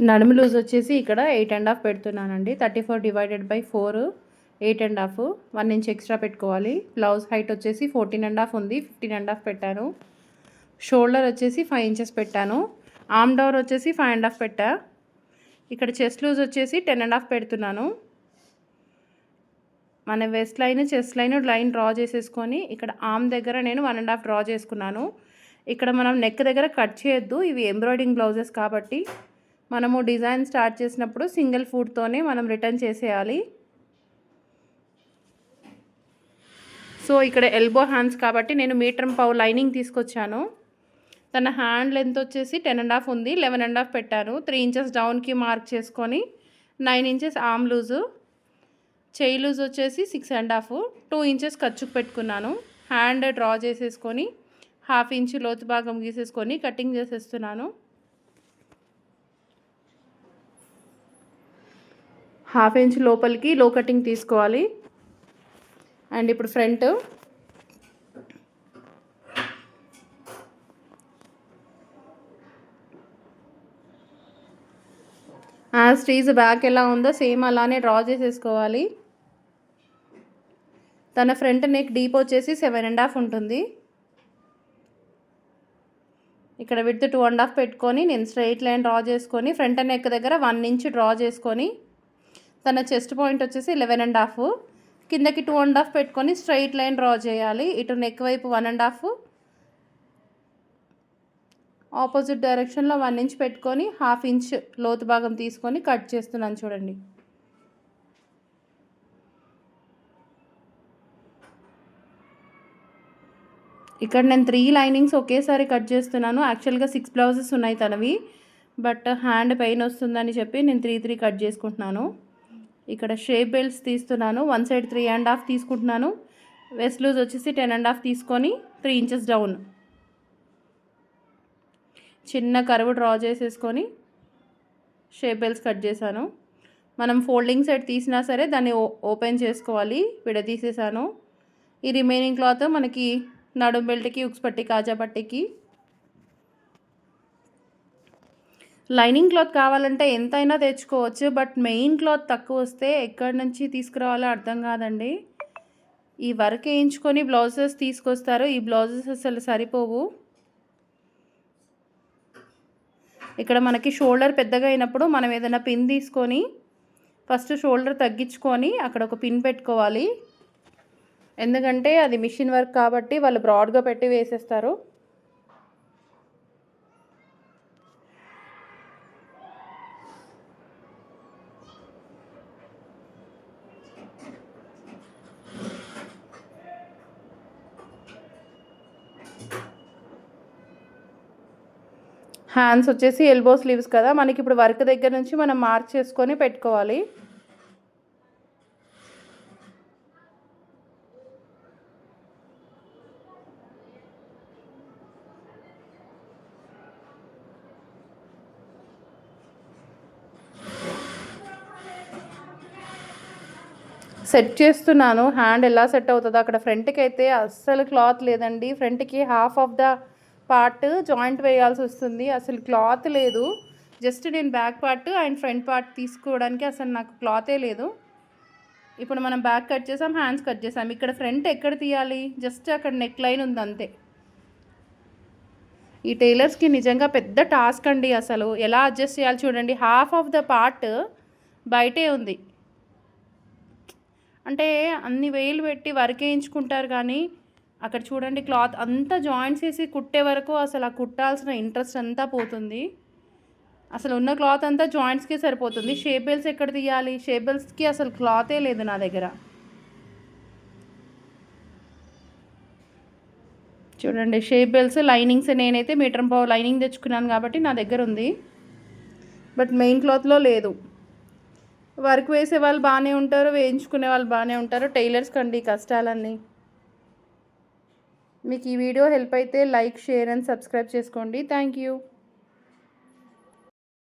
నడుము లూజ్ వచ్చేసి ఇక్కడ 8.5 పెడుతున్నానండి. 34 డివైడెడ్ బై 4 8.5 1 ఇంచ్ ఎక్స్ట్రా పెట్టుకోవాలి. బ్లౌజ్ హైట్ వచ్చేసి 14.5 ఉంది, 15.5 పెట్టాను. షోల్డర్ వచ్చేసి 5 ఇంచెస్ పెట్టాను. ఆర్మ్ డౌన్ వచ్చేసి 5.5 పెట్టా. ఇక్కడ చెస్ట్ లూజ్ వచ్చేసి 10.5 పెడుతున్నాను. మన west line chest line draw చేసేసుకొని ఇక్కడ ఆర్మ్ దగ్గర నేను 1.5 డ్రా చేసుకున్నాను. ఇక్కడ మనం నెక్ దగ్గర కట్ చేయొద్దు, ఇవి ఎంబ్రాయిడింగ్ బ్లౌజెస్ కాబట్టి మనము డిజైన్ స్టార్ట్ చేసినప్పుడు సింగిల్ ఫుట్తోనే మనం రిటర్న్ చేసేయాలి. సో ఇక్కడ ఎల్బో హ్యాండ్స్ కాబట్టి నేను 1.5 మీటర్ లైనింగ్ తీసుకొచ్చాను. తన హ్యాండ్ లెంత్ వచ్చేసి 10.5 ఉంది, 11.5 పెట్టాను. 3 ఇంచెస్ డౌన్కి మార్క్ చేసుకొని 9 ఇంచెస్ ఆర్మ్ లూజు, చెయ్యి లూజ్ వచ్చేసి 6.5, 2 ఇంచెస్ ఖర్చుకు పెట్టుకున్నాను. హ్యాండ్ డ్రా చేసేసుకొని 1/2 ఇంచ్ లోతు భాగం గీసేసుకొని కటింగ్ చేసేస్తున్నాను. 1/2 ఇంచ్ లోపలికి లో కటింగ్ తీసుకోవాలి. అండ్ ఇప్పుడు ఫ్రంట్ యాజ్ టీజ్ బ్యాక్ ఎలా ఉందో సేమ్ అలానే డ్రా చేసేసుకోవాలి. తన ఫ్రంట్ నెక్ డీప్ వచ్చేసి 7.5 ఉంటుంది. ఇక్కడ విడ్త్ 2.5 పెట్టుకొని నేను స్ట్రైట్ లైన్ డ్రా చేసుకొని ఫ్రంట్ నెక్ దగ్గర 1 ఇంచ్ డ్రా చేసుకొని తన చెస్ట్ పాయింట్ వచ్చేసి 11.5, కిందకి 2.5 పెట్టుకొని స్ట్రైట్ లైన్ డ్రా చేయాలి. ఇటు నెక్ వైపు 1.5, ఆపోజిట్ డైరెక్షన్లో 1 ఇంచ్ పెట్టుకొని 1/2 ఇంచ్ లోతు భాగం తీసుకొని కట్ చేస్తున్నాను చూడండి. ఇక్కడ నేను 3 లైనింగ్స్ ఒకేసారి కట్ చేస్తున్నాను. యాక్చువల్గా 6 బ్లౌజెస్ ఉన్నాయి తనవి, బట్ హ్యాండ్ పెయిన్ వస్తుందని చెప్పి నేను 3 కట్ చేసుకుంటున్నాను. ఇక్కడ షేప్ బెల్ట్స్ తీస్తున్నాను. వన్ సైడ్ 3.5 తీసుకుంటున్నాను. వెస్ట్ లూజ్ వచ్చేసి 10.5 తీసుకొని 3 ఇంచెస్ డౌన్ చిన్న కర్వ్ డ్రా చేసేసుకొని షేప్ బెల్ట్స్ కట్ చేశాను. మనం ఫోల్డింగ్ సైడ్ తీసినా సరే దాన్ని ఓపెన్ చేసుకోవాలి. విడదీసేసాను. ఈ రిమైనింగ్ క్లాత్ మనకి నడుం బెల్ట్కి, ఉక్స్ పట్టి, కాజా పట్టికి లైనింగ్ క్లాత్ కావాలంటే ఎంతైనా తెచ్చుకోవచ్చు, బట్ మెయిన్ క్లాత్ తక్కువ వస్తే ఎక్కడి నుంచి తీసుకురావాలో అర్థం కాదండి. ఈ వర్క్ వేయించుకొని బ్లౌజెస్ తీసుకొస్తారు, ఈ బ్లౌజెస్ అసలు సరిపోవు. ఇక్కడ మనకి షోల్డర్ పెద్దగా అయినప్పుడు మనం ఏదైనా పిన్ తీసుకొని ఫస్ట్ షోల్డర్ తగ్గించుకొని అక్కడ ఒక పిన్ పెట్టుకోవాలి. ఎందుకంటే అది మిషన్ వర్క్ కాబట్టి వాళ్ళు బ్రాడ్గా పెట్టి వేసేస్తారు. హ్యాండ్స్ వచ్చేసి ఎల్బో స్లీవ్స్ కదా, మనకి ఇప్పుడు వర్క్ దగ్గర నుంచి మనం మార్క్ చేసుకొని పెట్టుకోవాలి. సెట్ చేస్తున్నాను హ్యాండ్ ఎలా సెట్ అవుతుందో. అక్కడ ఫ్రంట్కి అయితే అస్సలు క్లాత్ లేదండి. ఫ్రంట్కి half of the part joint వేయాల్సి వస్తుంది, అసలు క్లాత్ లేదు. జస్ట్ నేను back part and front part తీసుకోవడానికి అసలు నాకు క్లాతే లేదు. ఇప్పుడు మనం బ్యాక్ కట్ చేసాం, హ్యాండ్స్ కట్ చేసాం. ఇక్కడ ఫ్రంట్ ఎక్కడ తీయాలి? జస్ట్ అక్కడ నెక్ లైన్ ఉంది అంతే. ఈ టైలర్స్కి నిజంగా పెద్ద టాస్క్ అండి. అసలు ఎలా అడ్జస్ట్ చేయాలి చూడండి. హాఫ్ ఆఫ్ ద పార్ట్ బయటే ఉంది. అంటే అన్ని వేలు పెట్టి వర్క్ వేయించుకుంటారు కానీ అక్కడ చూడండి క్లాత్ అంతా జాయింట్స్ వేసి కుట్టే వరకు అసలు ఆ కుట్టాల్సిన ఇంట్రెస్ట్ అంతా పోతుంది. అసలు ఉన్న క్లాత్ అంతా జాయింట్స్కే సరిపోతుంది. షేప్ బెల్ట్స్ ఎక్కడ తీయాలి? షేప్ బెల్ట్స్కి అసలు క్లాతే లేదు నా దగ్గర. చూడండి షేప్ బెల్ట్స్ లైనింగ్స్ నేనైతే 1.5 మీటర్ లైనింగ్ తెచ్చుకున్నాను కాబట్టి నా దగ్గర ఉంది, బట్ మెయిన్ క్లాత్లో లేదు. వర్క్ వేసే వాళ్ళు బాగానే ఉంటారు, వేయించుకునే వాళ్ళు బాగానే ఉంటారు. టైలర్స్ కండి కష్టాలన్నీ. మీకు ఈ వీడియో హెల్ప్ అయితే లైక్, షేర్ అండ్ సబ్స్క్రైబ్ చేసుకోండి. Thank you.